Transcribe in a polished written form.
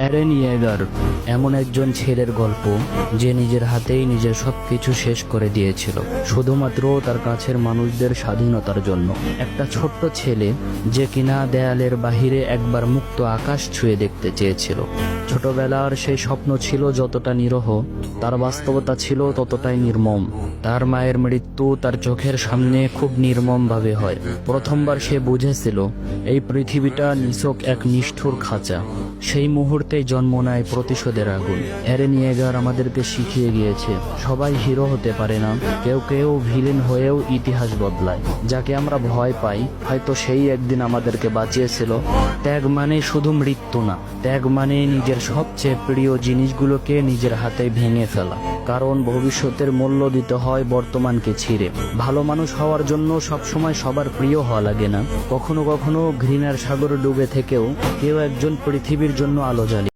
Eren ইয়েগার এমন একজন ছেলের গল্প যে নিজের হাতেই নিজের সবকিছু শেষ করে দিয়েছিল শুধুমাত্র তার কাছের মানুষদের স্বাধীনতার জন্য। একটা ছোট্ট ছেলে যে কিনা দেয়ালের বাহিরে একবার মুক্ত আকাশ ছুঁয়ে দেখতে চেয়েছিল। ছোটবেলার সেই স্বপ্ন ছিল যতটা নিরহ, তার বাস্তবতা ছিল ততটাই নির্মম। তার মায়ের মৃত্যু তার চোখের সামনে খুব নির্মমভাবে হয়। প্রথমবার সে বুঝেছিল এই পৃথিবীটা নিছক এক নিষ্ঠুর খাঁচা। সেই মুহূর্তেই জন্ম নেয় প্রতিশোধের আগুন। অ্যারেন ইয়েগার আমাদেরকে শিখিয়ে গিয়েছে সবাই হিরো হতে পারে না, কেউ কেউ ভিলেন হয়েও ইতিহাস বদলায়। যাকে আমরা ভয় পাই হয়তো সেই একদিন আমাদেরকে বাঁচিয়েছিল। ত্যাগ মানে শুধু মৃত্যু না, ত্যাগ মানে নিজের সবচেয়ে প্রিয় জিনিসগুলোকে নিজের হাতে ভেঙে ফেলা। কারণ ভবিষ্যতের মূল্য দিতে হয় বর্তমানকে ছিঁড়ে। ভালো মানুষ হওয়ার জন্য সবসময় সবার প্রিয় হওয়া লাগে না। কখনো কখনো ঘৃণার সাগরে ডুবে থেকেও কেউ একজন পৃথিবীর জন্য আলো জ্বালিয়ে